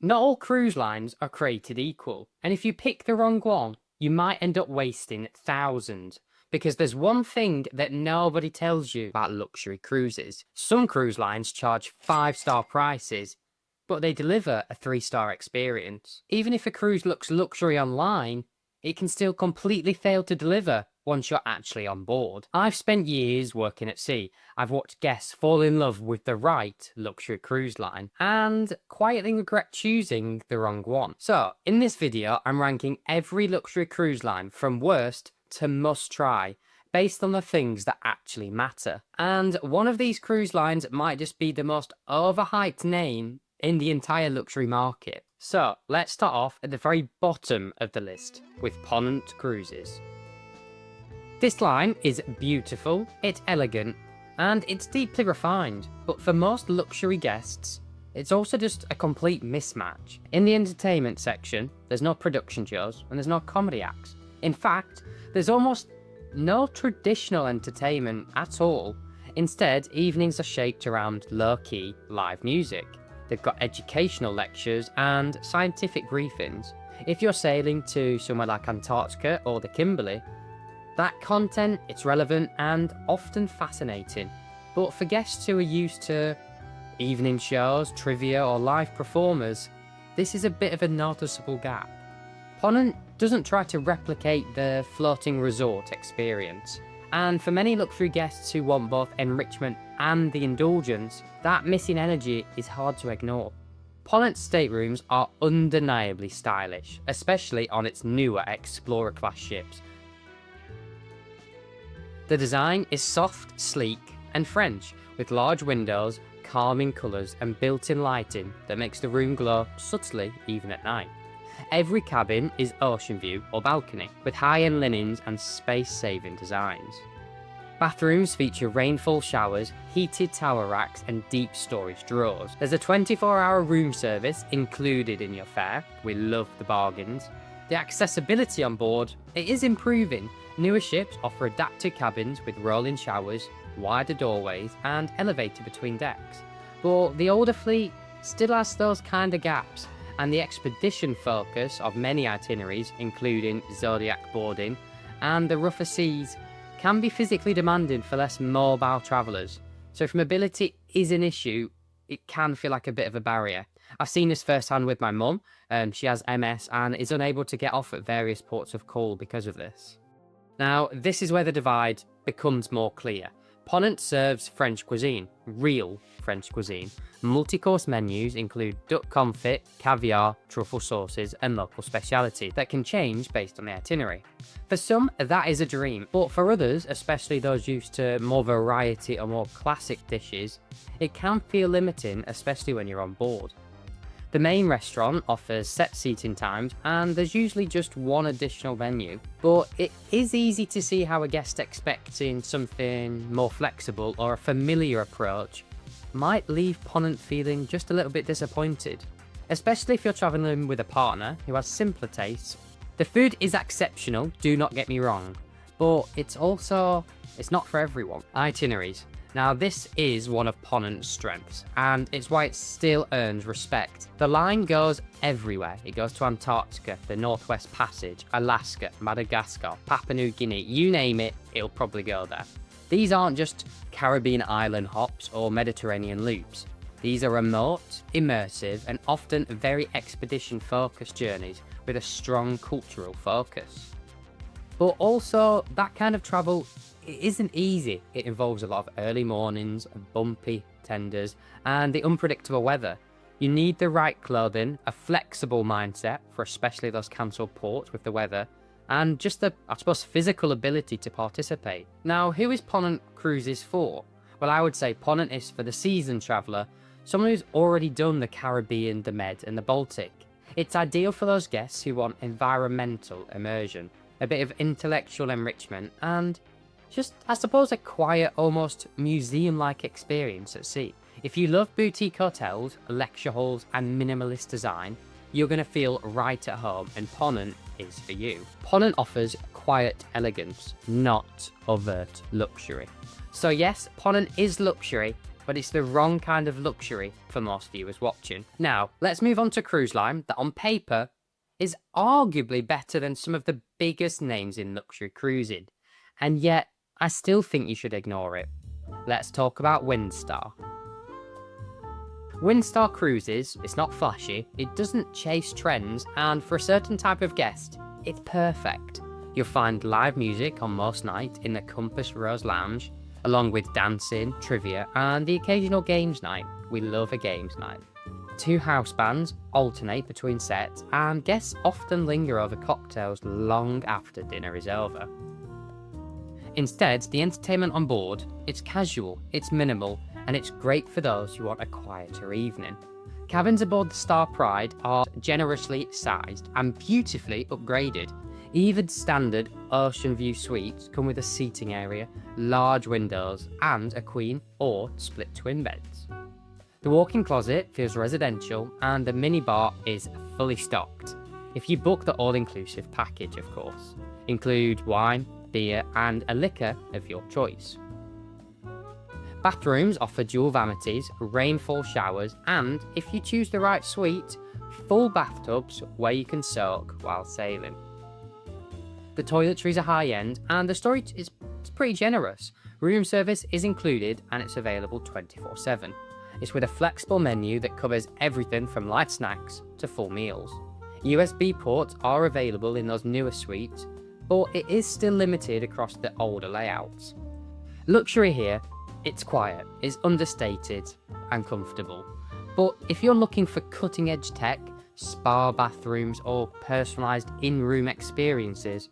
Not all cruise lines are created equal, and if you pick the wrong one, you might end up wasting thousands. Because there's one thing that nobody tells you about luxury cruises. Some cruise lines charge 5-star prices, but they deliver a 3-star experience. Even if a cruise looks luxury online, it can still completely fail to deliver once you're actually on board. I've spent years working at sea. I've watched guests fall in love with the right luxury cruise line and quietly regret choosing the wrong one. So, in this video, I'm ranking every luxury cruise line from worst to must try, based on the things that actually matter. And one of these cruise lines might just be the most overhyped name in the entire luxury market. So let's start off at the very bottom of the list with Ponant Cruises. This line is beautiful, it's elegant, and it's deeply refined, but for most luxury guests, it's also just a complete mismatch. In the entertainment section, there's no production shows and there's no comedy acts. In fact, there's almost no traditional entertainment at all. Instead, evenings are shaped around low-key live music. They've got educational lectures and scientific briefings. If you're sailing to somewhere like Antarctica or the Kimberley, that content, it's relevant and often fascinating. But for guests who are used to evening shows, trivia or live performers, this is a bit of a noticeable gap. Ponant doesn't try to replicate the floating resort experience, and for many luxury guests who want both enrichment and the indulgence, that missing energy is hard to ignore. Ponant's staterooms are undeniably stylish, especially on its newer Explorer-class ships. The design is soft, sleek, and French, with large windows, calming colours, and built-in lighting that makes the room glow subtly even at night. Every cabin is ocean view or balcony, with high-end linens and space-saving designs. Bathrooms feature rainfall showers, heated tower racks, and deep storage drawers. There's a 24-hour room service included in your fare. We love the bargains. The accessibility on board, it is improving. Newer ships offer adapted cabins with rolling showers, wider doorways, and elevator between decks. But the older fleet still has those kind of gaps, and the expedition focus of many itineraries, including Zodiac boarding and the rougher seas, can be physically demanding for less mobile travellers. So if mobility is an issue, it can feel like a bit of a barrier. I've seen this firsthand with my mum. She has MS and is unable to get off at various ports of call because of this. Now, this is where the divide becomes more clear. Ponant serves French cuisine, real French cuisine. Multi-course menus include duck confit, caviar, truffle sauces, and local specialities that can change based on the itinerary. For some, that is a dream, but for others, especially those used to more variety or more classic dishes, it can feel limiting, especially when you're on board. The main restaurant offers set seating times, and there's usually just one additional menu, but it is easy to see how a guest expecting something more flexible or a familiar approach might leave Ponant feeling just a little bit disappointed, especially if you're travelling with a partner who has simpler tastes. The food is exceptional, do not get me wrong, but it's not for everyone. Itineraries. Now, this is one of Ponant's strengths, and it's why it still earns respect. The line goes everywhere. It goes to Antarctica, the Northwest Passage, Alaska, Madagascar, Papua New Guinea, you name it, it'll probably go there. These aren't just Caribbean island hops or Mediterranean loops. These are remote, immersive, and often very expedition-focused journeys with a strong cultural focus. But also, that kind of travel, it isn't easy. It involves a lot of early mornings, bumpy tenders, and the unpredictable weather. You need the right clothing, a flexible mindset for especially those cancelled ports with the weather, and just the, I suppose, physical ability to participate. Now, who is Ponant Cruises for? Well, I would say Ponant is for the seasoned traveller, someone who's already done the Caribbean, the Med, and the Baltic. It's ideal for those guests who want environmental immersion, a bit of intellectual enrichment, and just, I suppose, a quiet, almost museum-like experience at sea. If you love boutique hotels, lecture halls, and minimalist design, you're going to feel right at home, and Ponant is for you. Ponant offers quiet elegance, not overt luxury. So yes, Ponant is luxury, but it's the wrong kind of luxury for most viewers watching. Now, let's move on to cruise line that on paper is arguably better than some of the biggest names in luxury cruising, and yet I still think you should ignore it. Let's talk about Windstar. Windstar Cruises, it's not flashy, it doesn't chase trends, and for a certain type of guest, it's perfect. You'll find live music on most nights in the Compass Rose Lounge, along with dancing, trivia, and the occasional games night. We love a games night. 2 house bands alternate between sets, and guests often linger over cocktails long after dinner is over. Instead, the entertainment on board, it's casual, it's minimal, and it's great for those who want a quieter evening. Cabins aboard the Star Pride are generously sized and beautifully upgraded. Even standard ocean view suites come with a seating area, large windows, and a queen or split twin beds. The walk-in closet feels residential, and the minibar is fully stocked. If you book the all-inclusive package, of course. Include wine, beer, and a liquor of your choice. Bathrooms offer dual vanities, rainfall showers, and if you choose the right suite, full bathtubs where you can soak while sailing. The toiletries are high-end, and the storage is pretty generous. Room service is included, and it's available 24/7. It's with a flexible menu that covers everything from light snacks to full meals. USB ports are available in those newer suites, but it is still limited across the older layouts. Luxury here, it's quiet, it's understated and comfortable. But if you're looking for cutting-edge tech, spa bathrooms, or personalised in-room experiences,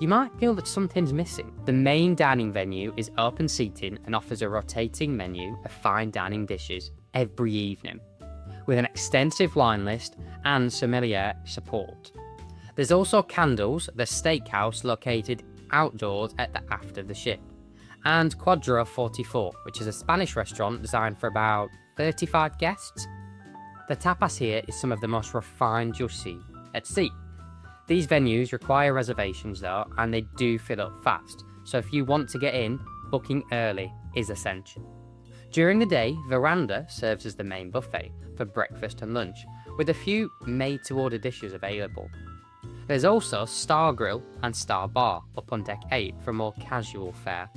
you might feel that something's missing. The main dining venue is open seating and offers a rotating menu of fine dining dishes every evening, with an extensive wine list and sommelier support. There's also Candles, the steakhouse located outdoors at the aft of the ship, and Quadro 44, which is a Spanish restaurant designed for about 35 guests. The tapas here is some of the most refined you'll see at sea. These venues require reservations though, and they do fill up fast, so if you want to get in, booking early is essential. During the day, Veranda serves as the main buffet for breakfast and lunch, with a few made-to-order dishes available. There's also Star Grill and Star Bar up on deck 8 for more casual fare.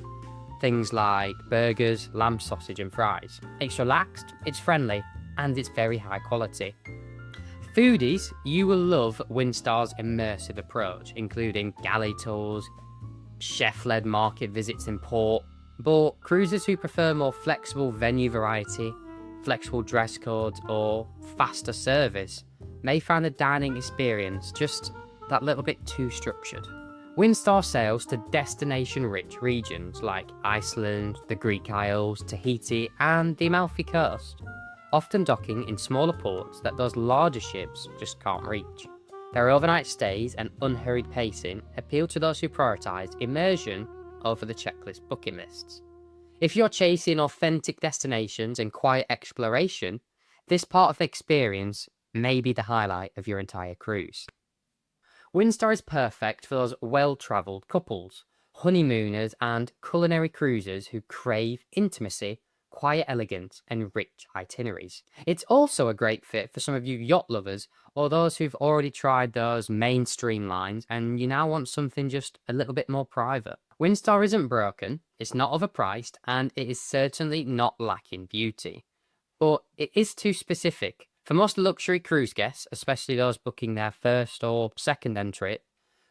Things like burgers, lamb sausage and fries. It's relaxed, it's friendly, and it's very high quality. Foodies, you will love Windstar's immersive approach, including galley tours, chef-led market visits in port, but cruisers who prefer more flexible venue variety, flexible dress codes, or faster service may find the dining experience just that little bit too structured. Windstar sails to destination-rich regions like Iceland, the Greek Isles, Tahiti, and the Amalfi Coast, often docking in smaller ports that those larger ships just can't reach. Their overnight stays and unhurried pacing appeal to those who prioritise immersion over the checklist booking lists. If you're chasing authentic destinations and quiet exploration, this part of the experience may be the highlight of your entire cruise. Windstar is perfect for those well-travelled couples, honeymooners, and culinary cruisers who crave intimacy, quiet elegance, and rich itineraries. It's also a great fit for some of you yacht lovers or those who've already tried those mainstream lines and you now want something just a little bit more private. Windstar isn't broken, it's not overpriced, and it is certainly not lacking beauty. But it is too specific. For most luxury cruise guests, especially those booking their first or second entry,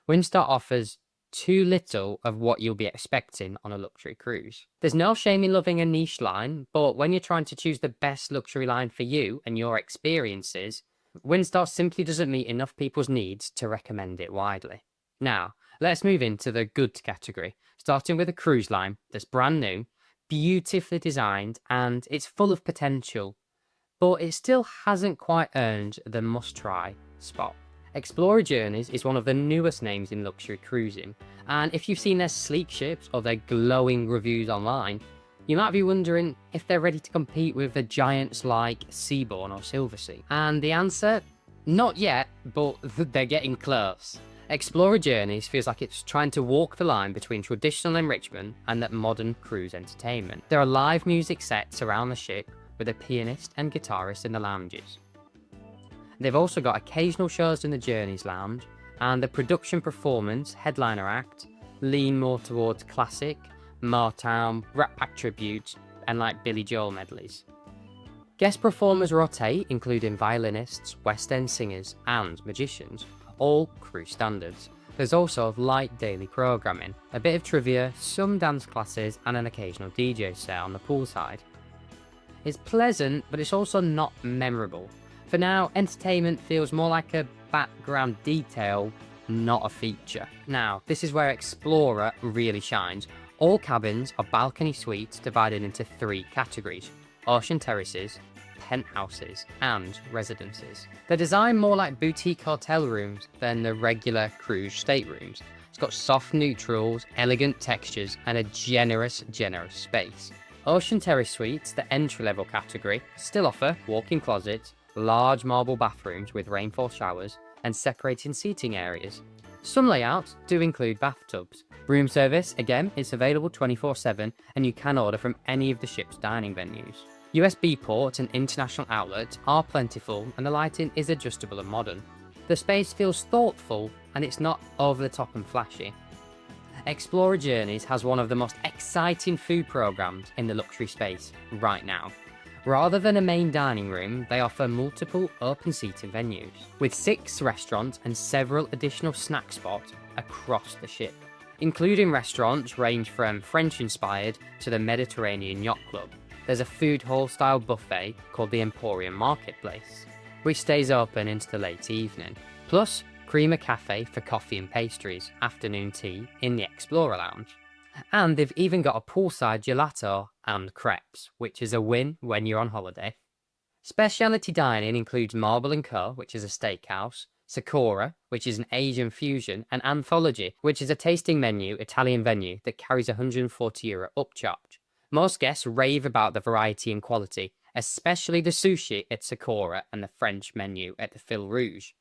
Windstar offers too little of what you'll be expecting on a luxury cruise. There's no shame in loving a niche line, but when you're trying to choose the best luxury line for you and your experiences, Windstar simply doesn't meet enough people's needs to recommend it widely. Now, let's move into the good category, starting with a cruise line that's brand new, beautifully designed, and it's full of potential, but it still hasn't quite earned the must-try spot. Explorer Journeys is one of the newest names in luxury cruising, and if you've seen their sleek ships or their glowing reviews online, you might be wondering if they're ready to compete with the giants like Seabourn or Silversea. And the answer? Not yet, but they're getting close. Explorer Journeys feels like it's trying to walk the line between traditional enrichment and that modern cruise entertainment. There are live music sets around the ship with a pianist and guitarist in the lounges. They've also got occasional shows in the Journeys Lounge, and the production performance headliner act lean more towards classic, Motown, Rat Pack tributes, and like Billy Joel medleys. Guest performers rotate, including violinists, West End singers, and magicians, all cruise standards. There's also light daily programming, a bit of trivia, some dance classes, and an occasional DJ set on the poolside. It's pleasant, but it's also not memorable. For now, entertainment feels more like a background detail, not a feature. Now, this is where Explorer really shines. All cabins are balcony suites divided into 3 categories: ocean terraces, penthouses, and residences. They're designed more like boutique hotel rooms than the regular cruise staterooms. It's got soft neutrals, elegant textures, and a generous space. Ocean terrace suites, the entry-level category, still offer walk-in closets, large marble bathrooms with rainfall showers, and separating seating areas. Some layouts do include bathtubs. Room service, again, is available 24/7, and you can order from any of the ship's dining venues. USB ports and international outlets are plentiful, and the lighting is adjustable and modern. The space feels thoughtful, and it's not over the top and flashy. Explorer Journeys has one of the most exciting food programs in the luxury space right now. Rather than a main dining room, they offer multiple open seating venues, with 6 restaurants and several additional snack spots across the ship. Including restaurants range from French-inspired to the Mediterranean Yacht Club. There's a food hall style buffet called the Emporium Marketplace, which stays open into the late evening. Plus, Creamer Cafe for coffee and pastries, afternoon tea in the Explorer Lounge. And they've even got a poolside gelato and crepes, which is a win when you're on holiday. Specialty dining includes Marble & Co., which is a steakhouse, Sakura, which is an Asian fusion, and Anthology, which is a tasting menu Italian venue that carries €140 upcharge. Most guests rave about the variety and quality, especially the sushi at Sakura and the French menu at the Fil Rouge.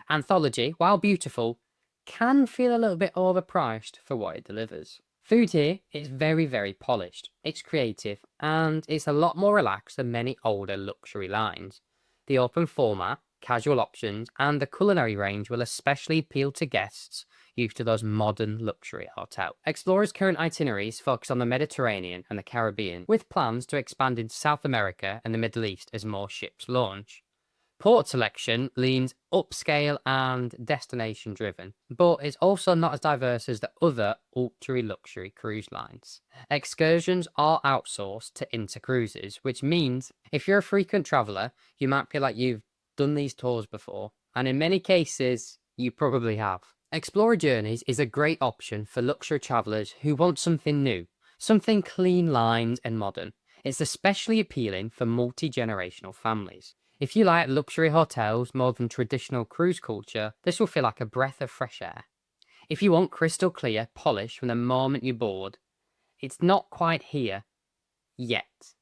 Anthology, while beautiful, can feel a little bit overpriced for what it delivers. Food here is very polished, it's creative, and it's a lot more relaxed than many older luxury lines. The open format, casual options, and the culinary range will especially appeal to guests used to those modern luxury hotels. Explorer's current itineraries focus on the Mediterranean and the Caribbean, with plans to expand into South America and the Middle East as more ships launch. Port selection leans upscale and destination driven, but it's also not as diverse as the other ultra-luxury cruise lines. Excursions are outsourced to Intercruises, which means if you're a frequent traveller, you might feel like you've done these tours before, and in many cases, you probably have. Explorer Journeys is a great option for luxury travellers who want something new, something clean lined and modern. It's especially appealing for multi-generational families. If you like luxury hotels more than traditional cruise culture, this will feel like a breath of fresh air. If you want crystal clear polish from the moment you board, it's not quite here yet.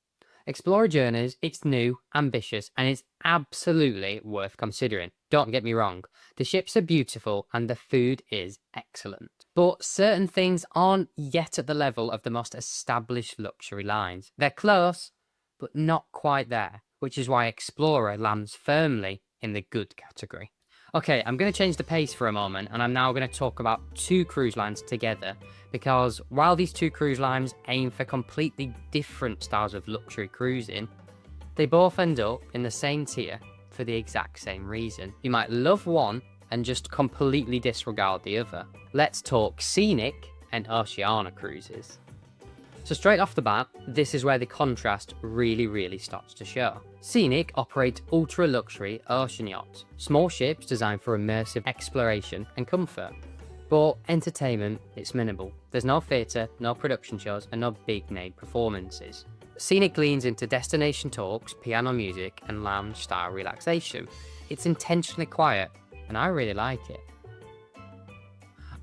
Explorer Journeys, it's new, ambitious, and it's absolutely worth considering. Don't get me wrong, the ships are beautiful and the food is excellent. But certain things aren't yet at the level of the most established luxury lines. They're close, but not quite there, which is why Explorer lands firmly in the good category. Okay, I'm going to change the pace for a moment, and I'm now going to talk about 2 cruise lines together, because while these 2 cruise lines aim for completely different styles of luxury cruising, they both end up in the same tier for the exact same reason. You might love one and just completely disregard the other. Let's talk Scenic and Oceania cruises. So straight off the bat, this is where the contrast really starts to show. Scenic operate ultra-luxury ocean yachts, small ships designed for immersive exploration and comfort. But entertainment, it's minimal. There's no theatre, no production shows, and no big-name performances. Scenic leans into destination talks, piano music, and lounge-style relaxation. It's intentionally quiet, and I really like it.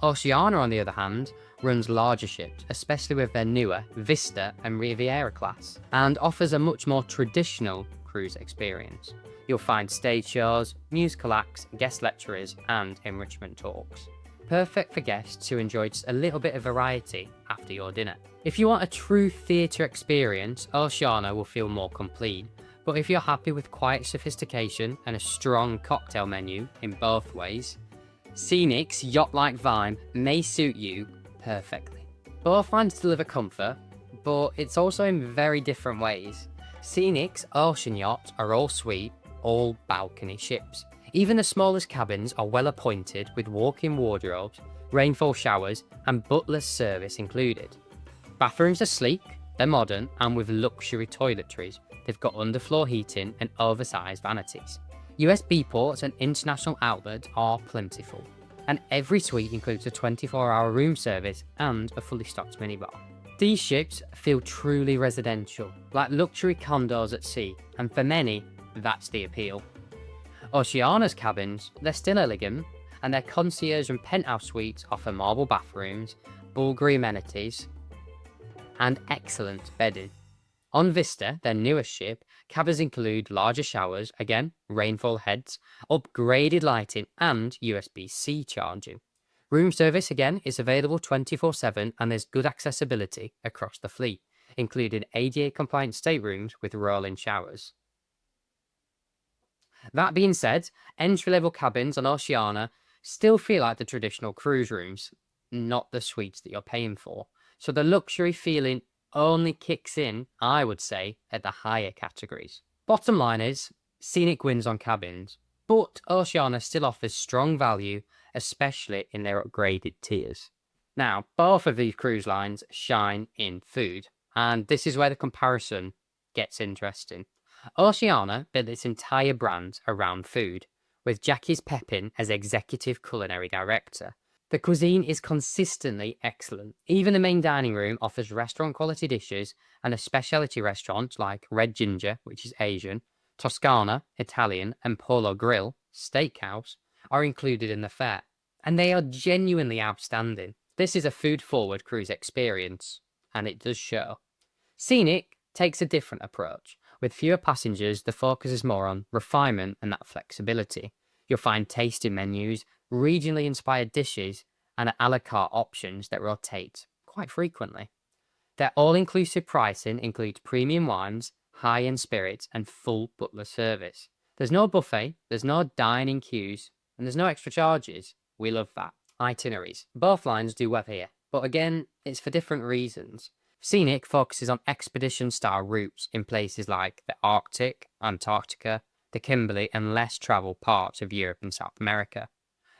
Oceania, on the other hand, runs larger ships, especially with their newer Vista and Riviera class, and offers a much more traditional cruise experience. You'll find stage shows, musical acts, guest lecturers, and enrichment talks. perfect for guests who enjoy just a little bit of variety after your dinner. If you want a true theatre experience, Oceana will feel more complete, but if you're happy with quiet sophistication and a strong cocktail menu in both ways, Scenic's yacht-like vibe may suit you perfectly. Both lines deliver comfort, but it's also in very different ways. Scenic's ocean yachts are all suite, all balcony ships. Even the smallest cabins are well appointed with walk-in wardrobes, rainfall showers, and butler's service included. Bathrooms are sleek, they're modern, and with luxury toiletries. They've got underfloor heating and oversized vanities. USB ports and international outlets are plentiful, and every suite includes a 24-hour room service and a fully stocked minibar. These ships feel truly residential, like luxury condos at sea, and for many, that's the appeal. Oceana's cabins, they're still elegant, and their concierge and penthouse suites offer marble bathrooms, Bulgari amenities, and excellent bedding. On Vista, their newest ship, cabins include larger showers, again, rainfall heads, upgraded lighting, and USB-C charging. Room service, again, is available 24/7, and there's good accessibility across the fleet, including ADA-compliant staterooms with roll-in showers. That being said, entry-level cabins on Oceana still feel like the traditional cruise rooms, not the suites that you're paying for. So the luxury feeling only kicks in, I would say, at the higher categories. Bottom line is, Scenic wins on cabins, but Oceana still offers strong value, especially in their upgraded tiers. Now, both of these cruise lines shine in food, and this is where the comparison gets interesting. Oceana built its entire brand around food, with Jackie Pepin as executive culinary director. The cuisine is consistently excellent. Even the main dining room offers restaurant quality dishes, and a specialty restaurant like Red Ginger, which is Asian, Toscana, Italian, and Polo Grill, Steakhouse, are included in the fare, and they are genuinely outstanding. This is a food-forward cruise experience, and it does show. Scenic takes a different approach. With fewer passengers, the focus is more on refinement and that flexibility. You'll find tasting menus, regionally inspired dishes, and a la carte options that rotate quite frequently. Their all-inclusive pricing includes premium wines, high-end spirits, and full butler service. There's no buffet, there's no dining queues, and there's no extra charges. We love that. Itineraries. Both lines do well here, but again, it's for different reasons. Scenic focuses on expedition-style routes in places like the Arctic, Antarctica, the Kimberley, and less travelled parts of Europe and South America.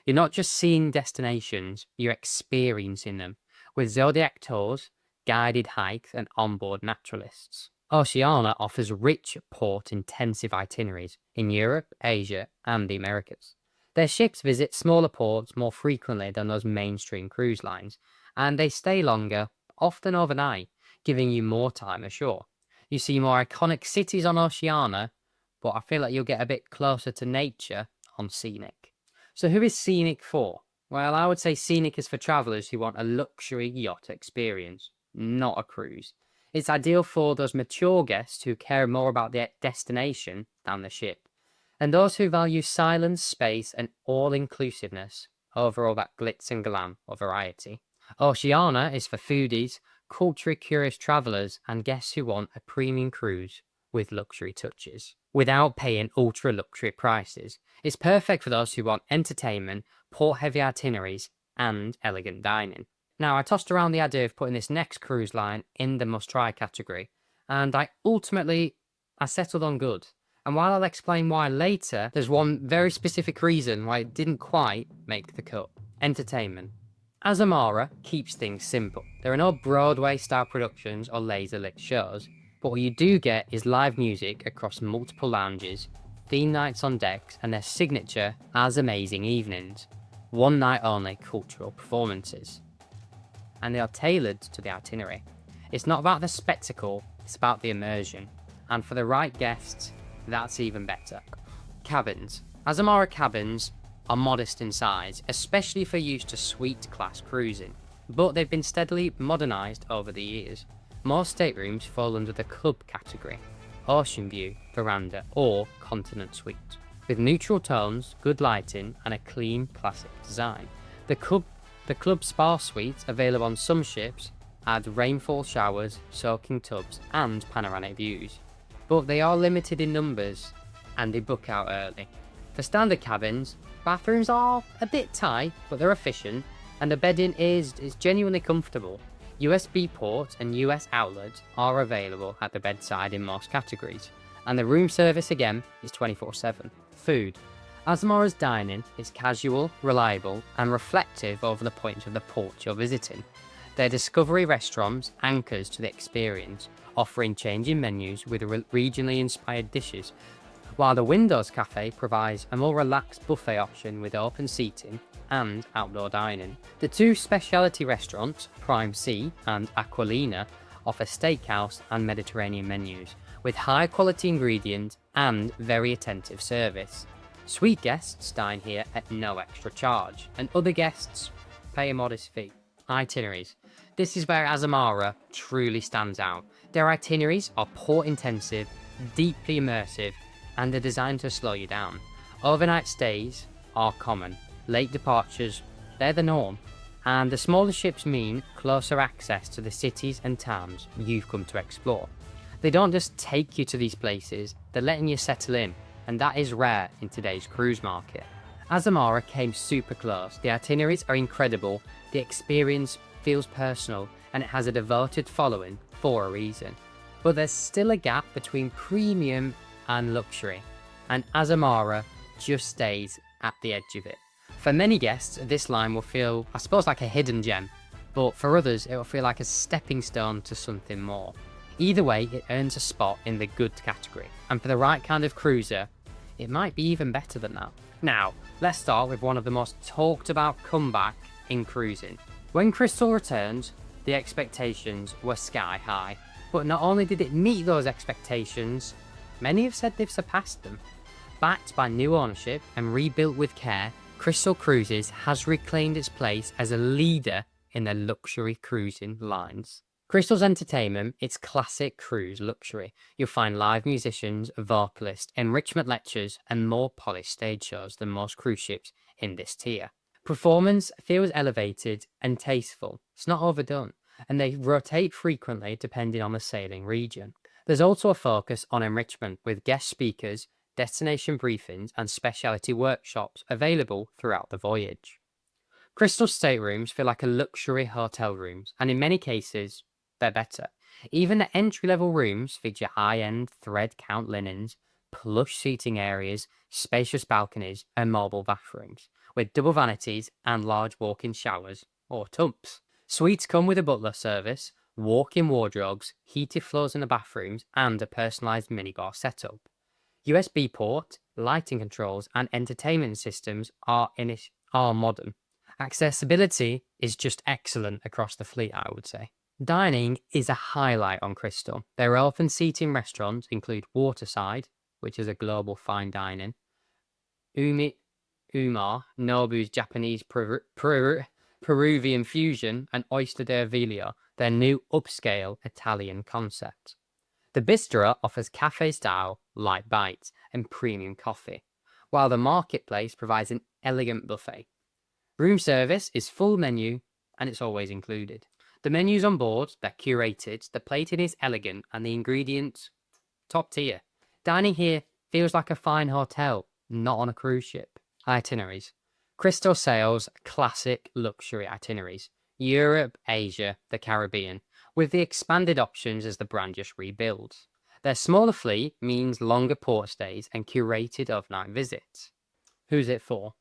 You're not just seeing destinations, you're experiencing them, with Zodiac tours, guided hikes, and onboard naturalists. Oceana offers rich port-intensive itineraries in Europe, Asia, and the Americas. Their ships visit smaller ports more frequently than those mainstream cruise lines, and they stay longer, often overnight, giving you more time ashore. You see more iconic cities on Oceana, but I feel like you'll get a bit closer to nature on Scenic. So who is Scenic for? Well, I would say Scenic is for travellers who want a luxury yacht experience, not a cruise. It's ideal for those mature guests who care more about their destination than the ship, and those who value silence, space, and all-inclusiveness over all that glitz and glam or variety. Oceana is for foodies, culture-curious travellers, and guests who want a premium cruise with luxury touches, without paying ultra-luxury prices. It's perfect for those who want entertainment, port-heavy itineraries, and elegant dining. Now, I tossed around the idea of putting this next cruise line in the must-try category, and I settled on Good. And while I'll explain why later, there's one very specific reason why it didn't quite make the cut. Entertainment. Azamara keeps things simple. There are no Broadway-style productions or laser-lit shows, but what you do get is live music across multiple lounges, theme nights on decks, and their signature As Amazing evenings, one-night-only cultural performances. And they are tailored to the itinerary. It's not about the spectacle, it's about the immersion. And for the right guests, that's even better. Cabins. Azamara cabins are modest in size, especially if you're used to suite class cruising, but they've been steadily modernised over the years. Most staterooms fall under the club category, ocean view, veranda, or continent suite. With neutral tones, good lighting, and a clean, classic design, the club The club spa suites available on some ships add rainfall showers, soaking tubs, and panoramic views, but they are limited in numbers and they book out early. For standard cabins, bathrooms are a bit tight, but they're efficient, and the bedding is genuinely comfortable. USB ports and US outlets are available at the bedside in most categories, and the room service again is 24/7. Food. Azamara's dining is casual, reliable, and reflective over the point of the port you're visiting. Their Discovery restaurants anchors to the experience, offering changing menus with regionally inspired dishes, while the Windows Cafe provides a more relaxed buffet option with open seating and outdoor dining. The two specialty restaurants, Prime Sea and Aquilina, offer steakhouse and Mediterranean menus, with high quality ingredients and very attentive service. Suite guests dine here at no extra charge, and other guests pay a modest fee. Itineraries. This is where Azamara truly stands out. Their itineraries are port intensive, deeply immersive, and are designed to slow you down. Overnight stays are common. Late departures, they're the norm. And the smaller ships mean closer access to the cities and towns you've come to explore. They don't just take you to these places, they're letting you settle in, and that is rare in today's cruise market. Azamara came super close. The itineraries are incredible, the experience feels personal, and it has a devoted following for a reason. But there's still a gap between premium and luxury, and Azamara just stays at the edge of it. For many guests, this line will feel, I suppose, like a hidden gem, but for others, it will feel like a stepping stone to something more. Either way, it earns a spot in the good category, and for the right kind of cruiser, it might be even better than that. Now, let's start with one of the most talked about comeback in cruising. When Crystal returned, the expectations were sky high, but not only did it meet those expectations, many have said they've surpassed them. Backed by new ownership and rebuilt with care, Crystal Cruises has reclaimed its place as a leader in the luxury cruising lines. Crystal's entertainment, it's classic cruise luxury. You'll find live musicians, vocalists, enrichment lectures, and more polished stage shows than most cruise ships in this tier. Performance feels elevated and tasteful. It's not overdone, and they rotate frequently depending on the sailing region. There's also a focus on enrichment with guest speakers, destination briefings, and specialty workshops available throughout the voyage. Crystal staterooms feel like a luxury hotel rooms, and in many cases, they're better. Even the entry-level rooms feature high-end thread count linens, plush seating areas, spacious balconies, and marble bathrooms, with double vanities and large walk-in showers or tubs. Suites come with a butler service, walk-in wardrobes, heated floors in the bathrooms, and a personalised minibar setup. USB port, lighting controls, and entertainment systems are modern. Accessibility is just excellent across the fleet, I would say. Dining is a highlight on Crystal. Their open seating restaurants include Waterside, which is a global fine dining, Umar, Nobu's Japanese Peruvian fusion, and Oyster de Avila, their new upscale Italian concept. The bistro offers cafe-style light bites and premium coffee, while the marketplace provides an elegant buffet. Room service is full menu, and it's always included. The menus on board, they're curated, the plating is elegant, and the ingredients, top tier. Dining here feels like a fine hotel, not on a cruise ship. Itineraries. Crystal sails classic luxury itineraries. Europe, Asia, the Caribbean, with the expanded options as the brand just rebuilds. Their smaller fleet means longer port stays and curated overnight visits. Who's it for?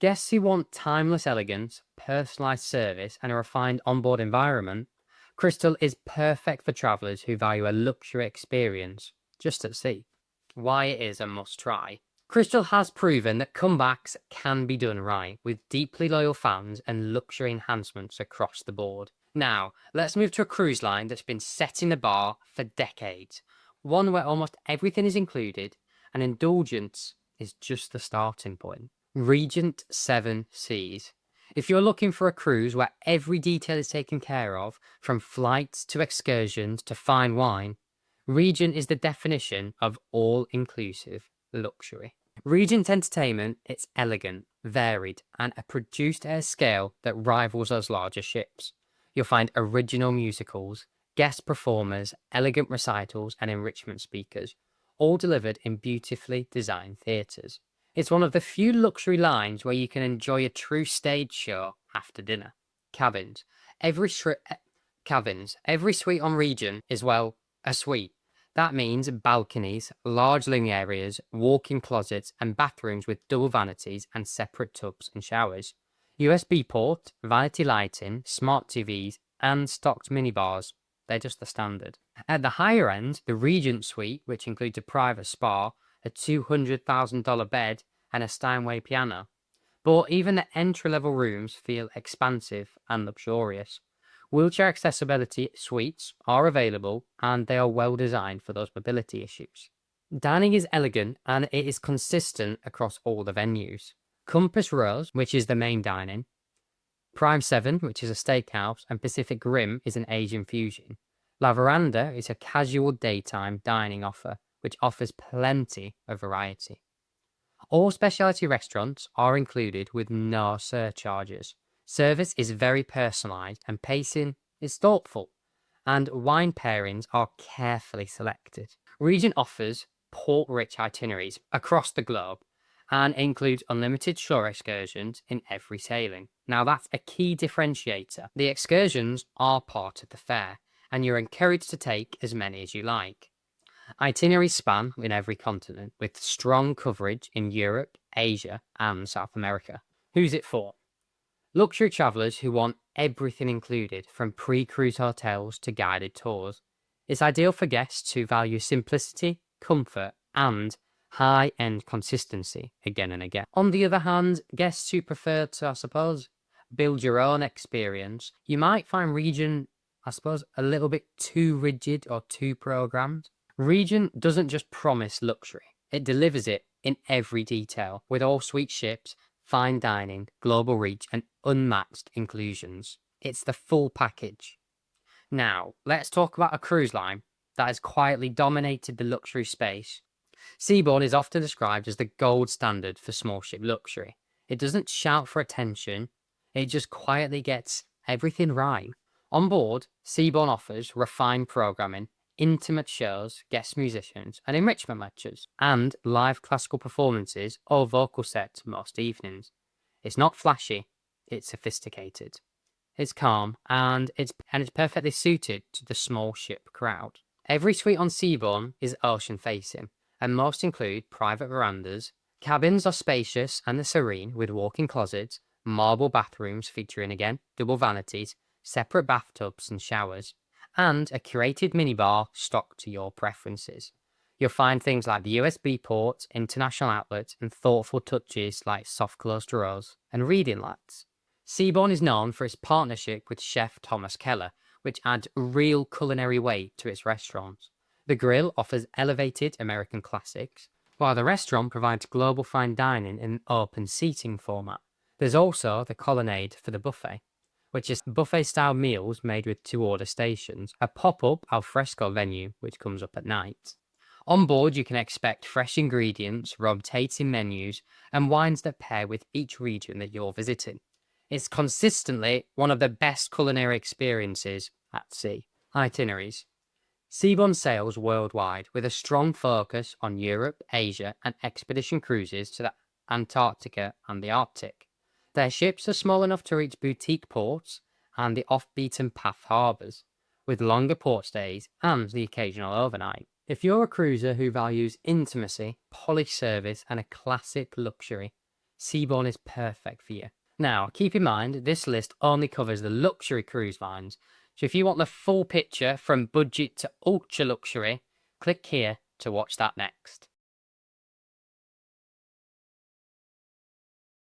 Guests who want timeless elegance, personalised service, and a refined onboard environment, Crystal is perfect for travellers who value a luxury experience just at sea. Why it is a must-try. Crystal has proven that comebacks can be done right, with deeply loyal fans and luxury enhancements across the board. Now, let's move to a cruise line that's been setting the bar for decades. One where almost everything is included, and indulgence is just the starting point. Regent Seven Seas. If you're looking for a cruise where every detail is taken care of, from flights to excursions to fine wine, Regent is the definition of all-inclusive luxury. Regent Entertainment, it's elegant, varied, and produced at a scale that rivals those larger ships. You'll find original musicals, guest performers, elegant recitals, and enrichment speakers, all delivered in beautifully designed theatres. It's one of the few luxury lines where you can enjoy a true stage show after dinner. Cabins. Every suite on Regent is, well, a suite. That means balconies, large living areas, walk-in closets, and bathrooms with double vanities and separate tubs and showers. USB port, vanity lighting, smart TVs, and stocked minibars. They're just the standard. At the higher end, the Regent Suite, which includes a private spa, a $200,000 bed, and a Steinway piano. But even the entry-level rooms feel expansive and luxurious. Wheelchair accessibility suites are available and they are well designed for those mobility issues. Dining is elegant and it is consistent across all the venues. Compass Rose, which is the main dining, Prime 7, which is a steakhouse, and Pacific Rim is an Asian fusion. La Veranda is a casual daytime dining offer, which offers plenty of variety. All specialty restaurants are included with no surcharges. Service is very personalised and pacing is thoughtful, and wine pairings are carefully selected. Regent offers port-rich itineraries across the globe and includes unlimited shore excursions in every sailing. Now that's a key differentiator. The excursions are part of the fare, and you're encouraged to take as many as you like. Itineraries span in every continent, with strong coverage in Europe, Asia, and South America. Who's it for? Luxury travellers who want everything included, from pre-cruise hotels to guided tours. It's ideal for guests who value simplicity, comfort, and high-end consistency again and again. On the other hand, guests who prefer to, I suppose, build your own experience, you might find Regent, I suppose, a little bit too rigid or too programmed. Regent doesn't just promise luxury, it delivers it in every detail, with all suite ships, fine dining, global reach, and unmatched inclusions. It's the full package. Now, let's talk about a cruise line that has quietly dominated the luxury space. Seabourn is often described as the gold standard for small ship luxury. It doesn't shout for attention, it just quietly gets everything right. On board, Seabourn offers refined programming, intimate shows, guest musicians, and enrichment lectures, and live classical performances or vocal sets most evenings. It's not flashy, it's sophisticated. It's calm, and it's perfectly suited to the small ship crowd. Every suite on Seabourn is ocean facing, and most include private verandas. Cabins are spacious and serene, with walk-in closets, marble bathrooms featuring again double vanities, separate bathtubs and showers, and a curated minibar stocked to your preferences. You'll find things like the USB port, international outlets, and thoughtful touches like soft closed drawers and reading lights. Seabourn is known for its partnership with chef Thomas Keller, which adds real culinary weight to its restaurants. The grill offers elevated American classics, while the restaurant provides global fine dining in an open seating format. There's also the colonnade for the buffet, which is buffet-style meals made with two-order stations, a pop-up al fresco venue which comes up at night. On board, you can expect fresh ingredients, rotating menus, and wines that pair with each region that you're visiting. It's consistently one of the best culinary experiences at sea. Itineraries. Seabourn sails worldwide with a strong focus on Europe, Asia, and expedition cruises to the Antarctica and the Arctic. Their ships are small enough to reach boutique ports and the off-beaten-path harbours, with longer port stays and the occasional overnight. If you're a cruiser who values intimacy, polished service, and a classic luxury, Seabourn is perfect for you. Now, keep in mind, this list only covers the luxury cruise lines, so if you want the full picture from budget to ultra luxury, click here to watch that next.